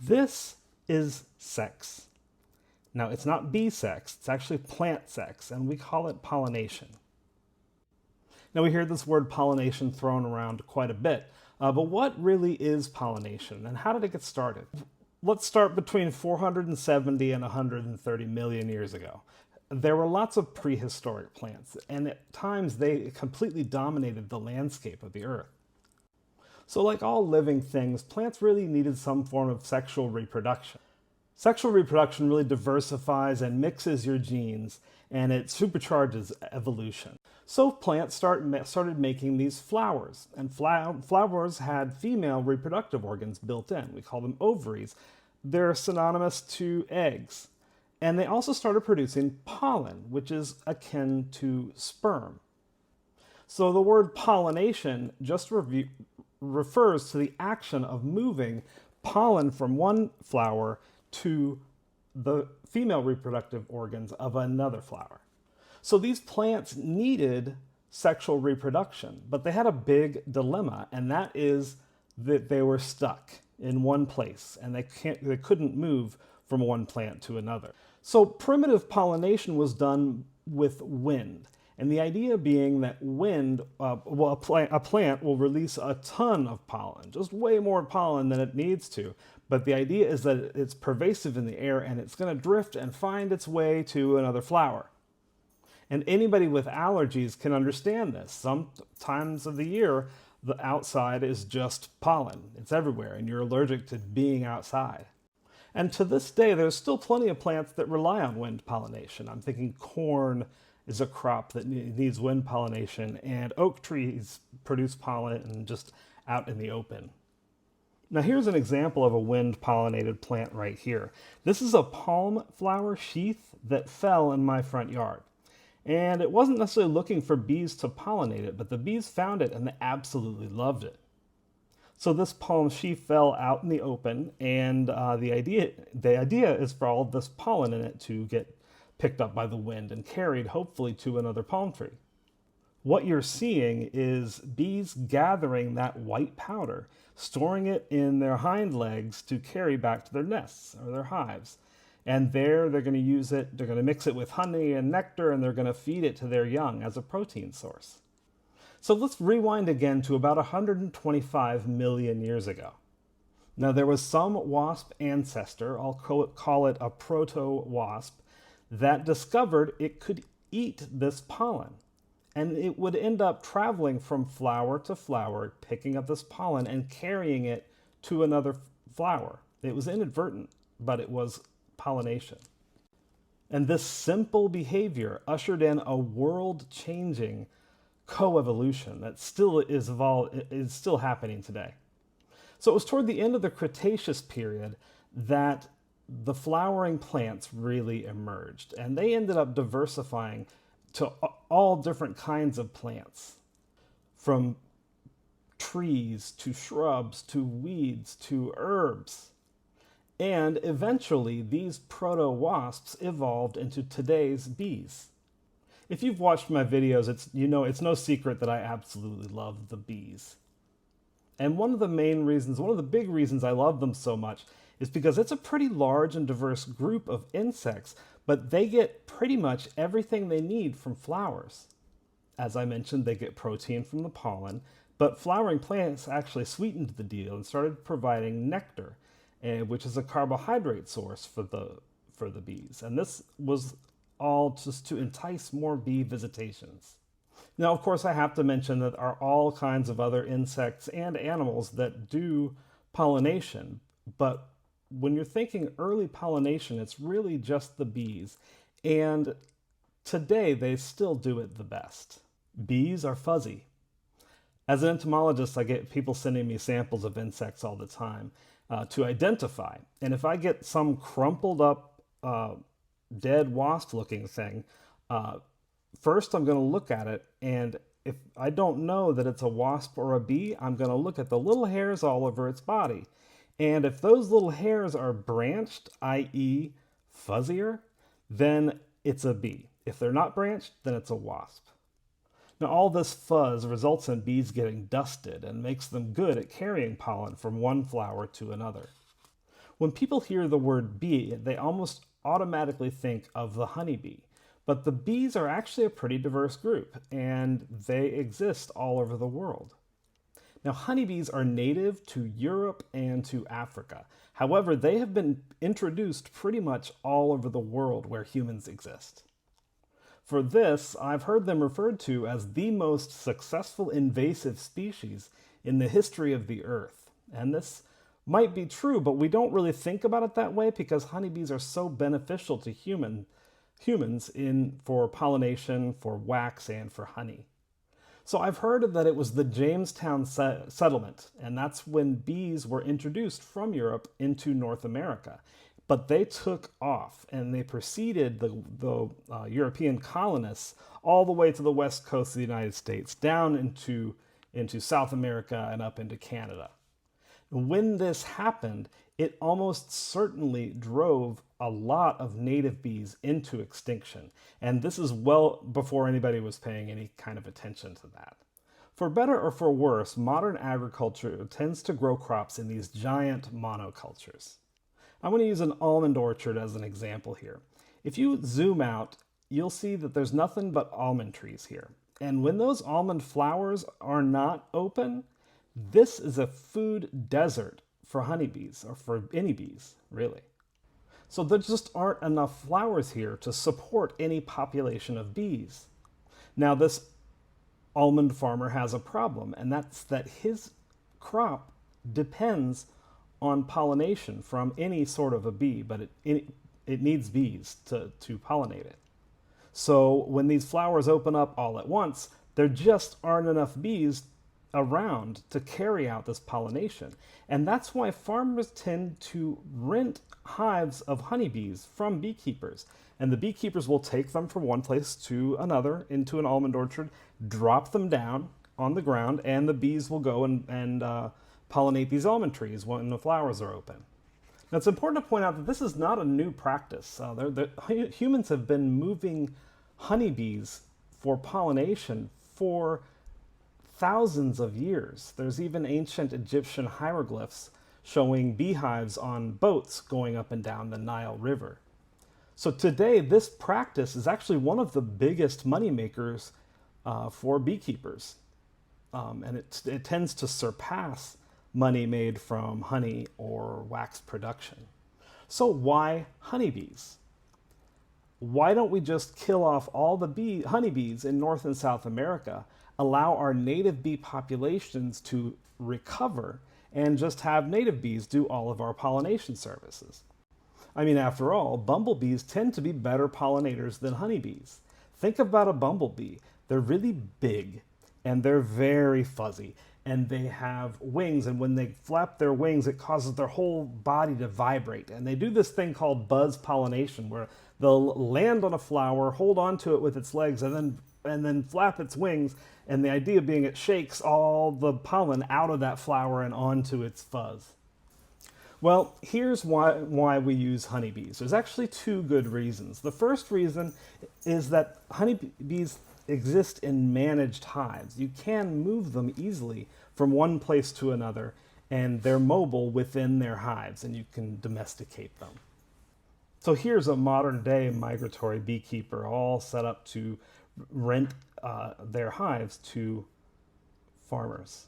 This is sex. Now, it's not bee sex, it's actually plant sex, and we call it pollination. Now, we hear this word pollination thrown around quite a bit, but what really is pollination, and how did it get started? Let's start between 470 and 130 million years ago. There were lots of prehistoric plants, and at times they completely dominated the landscape of the earth. So like all living things, plants really needed some form of sexual reproduction. Sexual reproduction really diversifies and mixes your genes, and it supercharges evolution. So plants started making these flowers, and flowers had female reproductive organs built in. We call them ovaries. They're synonymous to eggs. And they also started producing pollen, which is akin to sperm. So the word pollination just refers to the action of moving pollen from one flower to the female reproductive organs of another flower. So these plants needed sexual reproduction, but they had a big dilemma, and that is that they were stuck in one place and they couldn't move from one plant to another. So primitive pollination was done with wind. And the idea being that wind, a plant will release a ton of pollen, just way more pollen than it needs to. But the idea is that it's pervasive in the air and it's going to drift and find its way to another flower. And anybody with allergies can understand this. Some times of the year, the outside is just pollen. It's everywhere, and you're allergic to being outside. And to this day, there's still plenty of plants that rely on wind pollination. I'm thinking corn is a crop that needs wind pollination, and oak trees produce pollen just out in the open. Now here's an example of a wind pollinated plant right here. This is a palm flower sheath that fell in my front yard. And it wasn't necessarily looking for bees to pollinate it, but the bees found it and they absolutely loved it. So this palm sheath fell out in the open, and the idea is for all of this pollen in it to get picked up by the wind and carried hopefully to another palm tree. What you're seeing is bees gathering that white powder, storing it in their hind legs to carry back to their nests or their hives. And there they're going to use it, they're going to mix it with honey and nectar, and they're going to feed it to their young as a protein source. So let's rewind again to about 125 million years ago. Now there was some wasp ancestor, I'll call it a proto-wasp, that discovered it could eat this pollen. And it would end up traveling from flower to flower, picking up this pollen and carrying it to another flower. It was inadvertent, but it was pollination. And this simple behavior ushered in a world-changing coevolution that still is still happening today. So it was toward the end of the Cretaceous period that the flowering plants really emerged, and they ended up diversifying to all different kinds of plants, from trees to shrubs to weeds to herbs. And eventually these proto-wasps evolved into today's bees. If you've watched my videos, it's no secret that I absolutely love the bees. And one of the big reasons I love them so much is because it's a pretty large and diverse group of insects, but they get pretty much everything they need from flowers. As I mentioned, they get protein from the pollen, but flowering plants actually sweetened the deal and started providing nectar, which is a carbohydrate source for the bees. And this was all just to entice more bee visitations. Now, of course, I have to mention that there are all kinds of other insects and animals that do pollination, but when you're thinking early pollination, it's really just the bees. And today, they still do it the best. Bees are fuzzy. As an entomologist, I get people sending me samples of insects all the time to identify. And if I get some crumpled up, dead wasp-looking thing, first I'm going to look at it, and if I don't know that it's a wasp or a bee, I'm going to look at the little hairs all over its body. And if those little hairs are branched, i.e. fuzzier, then it's a bee. If they're not branched, then it's a wasp. Now all this fuzz results in bees getting dusted and makes them good at carrying pollen from one flower to another. When people hear the word bee, they almost automatically think of the honeybee. But the bees are actually a pretty diverse group, and they exist all over the world. Now, honeybees are native to Europe and to Africa. However, they have been introduced pretty much all over the world where humans exist. For this, I've heard them referred to as the most successful invasive species in the history of the Earth. And this might be true, but we don't really think about it that way because honeybees are so beneficial to humans for pollination, for wax, and for honey. So I've heard that it was the Jamestown settlement, and that's when bees were introduced from Europe into North America. But they took off and they preceded the European colonists all the way to the west coast of the United States, down into South America and up into Canada. When this happened, it almost certainly drove a lot of native bees into extinction. And this is well before anybody was paying any kind of attention to that. For better or for worse, modern agriculture tends to grow crops in these giant monocultures. I'm going to use an almond orchard as an example here. If you zoom out, you'll see that there's nothing but almond trees here. And when those almond flowers are not open, this is a food desert for honeybees, or for any bees, really. So there just aren't enough flowers here to support any population of bees. Now, this almond farmer has a problem, and that's that his crop depends on pollination from any sort of a bee, but it needs bees to pollinate it. So when these flowers open up all at once, there just aren't enough bees around to carry out this pollination. And that's why farmers tend to rent hives of honeybees from beekeepers. And the beekeepers will take them from one place to another into an almond orchard, drop them down on the ground, and the bees will go and pollinate these almond trees when the flowers are open. Now, it's important to point out that this is not a new practice. Humans have been moving honeybees for pollination for thousands of years. There's even ancient Egyptian hieroglyphs showing beehives on boats going up and down the Nile River. So today, this practice is actually one of the biggest money makers for beekeepers. And it tends to surpass money made from honey or wax production. So why honeybees? Why don't we just kill off all the honeybees in North and South America, allow our native bee populations to recover, and just have native bees do all of our pollination services? I mean, after all, bumblebees tend to be better pollinators than honeybees. Think about a bumblebee. They're really big, and they're very fuzzy, and they have wings, and when they flap their wings, it causes their whole body to vibrate. And they do this thing called buzz pollination, where they'll land on a flower, hold onto it with its legs, and then flap its wings, and the idea being it shakes all the pollen out of that flower and onto its fuzz. Well, here's why we use honeybees. There's actually two good reasons. The first reason is that honeybees exist in managed hives. You can move them easily from one place to another, and they're mobile within their hives, and you can domesticate them. So here's a modern day migratory beekeeper all set up to rent their hives to farmers.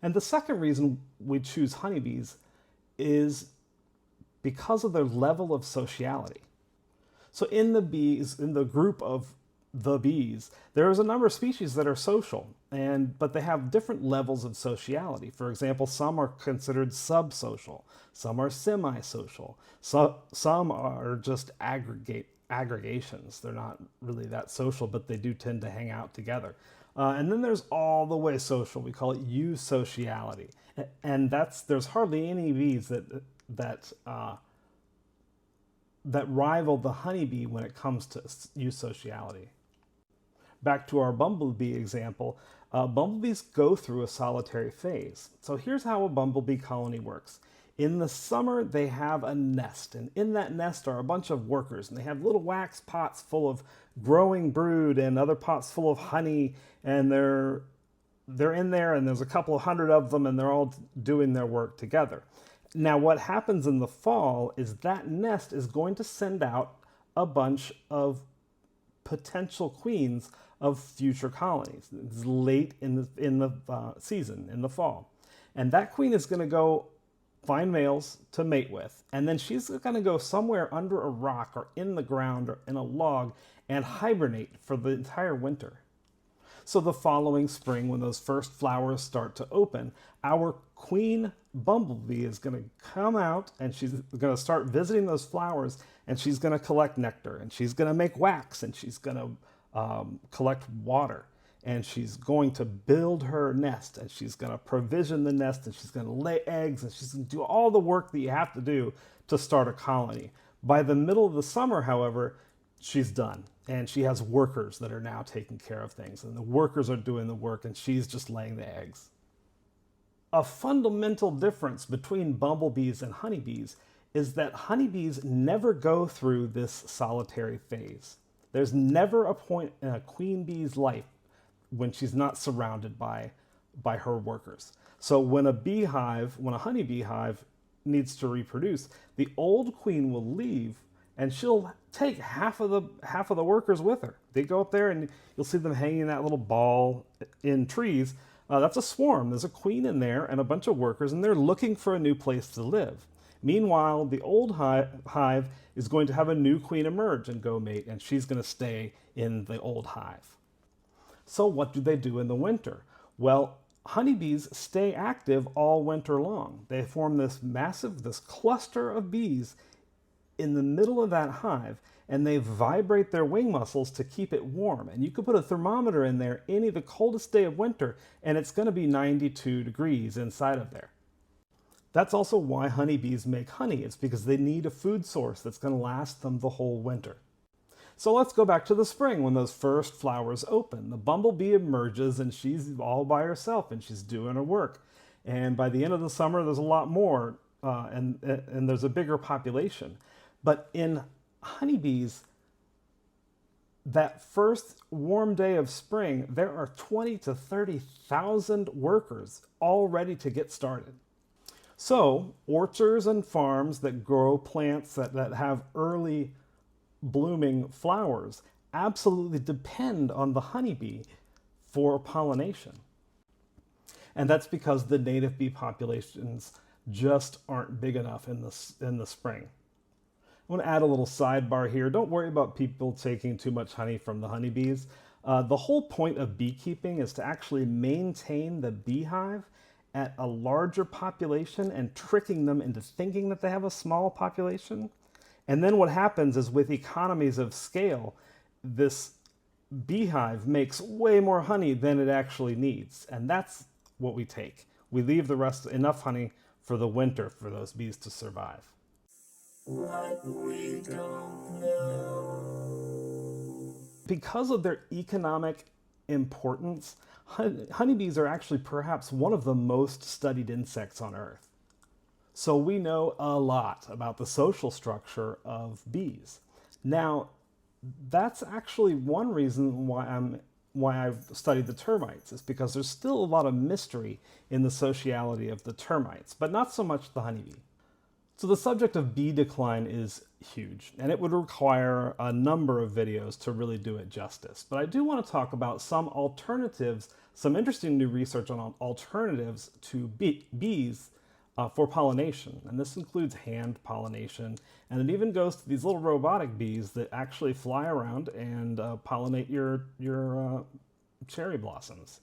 And the second reason we choose honeybees is because of their level of sociality. So in the group of the bees, there is a number of species that are social, but they have different levels of sociality. For example, some are considered subsocial, some are semi-social, some are just aggregations. They're not really that social, but they do tend to hang out together. And then there's all the way social. We call it eusociality, and there's hardly any bees that rival the honeybee when it comes to eusociality. Back to our bumblebee example, bumblebees go through a solitary phase. So here's how a bumblebee colony works. In the summer, they have a nest, and in that nest are a bunch of workers, and they have little wax pots full of growing brood and other pots full of honey, and they're in there, and there's a couple of hundred of them, and they're all doing their work together. Now, what happens in the fall is that nest is going to send out a bunch of potential queens of future colonies. It's late in the season, in the fall. And that queen is going to go find males to mate with, and then she's going to go somewhere under a rock or in the ground or in a log and hibernate for the entire winter. So the following spring, when those first flowers start to open, our queen bumblebee is going to come out and she's going to start visiting those flowers, and she's going to collect nectar, and she's going to make wax, and she's going to collect water, and she's going to build her nest, and she's going to provision the nest, and she's going to lay eggs, and she's going to do all the work that you have to do to start a colony. By the middle of the summer, however, she's done, and she has workers that are now taking care of things, and the workers are doing the work, and she's just laying the eggs. A fundamental difference between bumblebees and honeybees is that honeybees never go through this solitary phase. There's never a point in a queen bee's life when she's not surrounded by her workers. So when a honeybee hive needs to reproduce, the old queen will leave, and she'll take half of the workers with her. They go up there, and you'll see them hanging that little ball in trees. That's a swarm. There's a queen in there and a bunch of workers, and they're looking for a new place to live. Meanwhile, the old hive is going to have a new queen emerge and go mate, and she's going to stay in the old hive. So what do they do in the winter? Well, honeybees stay active all winter long. They form this cluster of bees in the middle of that hive, and they vibrate their wing muscles to keep it warm. And you could put a thermometer in there the coldest day of winter, and it's going to be 92 degrees inside of there. That's also why honeybees make honey. It's because they need a food source that's going to last them the whole winter. So let's go back to the spring when those first flowers open. The bumblebee emerges, and she's all by herself, and she's doing her work. And by the end of the summer, there's a lot more, and there's a bigger population. But in honeybees, that first warm day of spring, there are 20 to 30,000 workers all ready to get started. So orchards and farms that grow plants that have early blooming flowers absolutely depend on the honeybee for pollination. And that's because the native bee populations just aren't big enough in the spring. I want to add a little sidebar here. Don't worry about people taking too much honey from the honeybees. The whole point of beekeeping is to actually maintain the beehive at a larger population and tricking them into thinking that they have a small population. And then what happens is, with economies of scale, this beehive makes way more honey than it actually needs. And that's what we take. We leave the rest, enough honey for the winter for those bees to survive. What we don't know. Because of their economic importance, honeybees are actually perhaps one of the most studied insects on Earth. So we know a lot about the social structure of bees. Now, that's actually one reason why I've studied the termites, is because there's still a lot of mystery in the sociality of the termites, but not so much the honeybee. So the subject of bee decline is huge, and it would require a number of videos to really do it justice. But I do want to talk about some alternatives, some interesting new research on alternatives to bees for pollination. And this includes hand pollination, and it even goes to these little robotic bees that actually fly around and pollinate your cherry blossoms.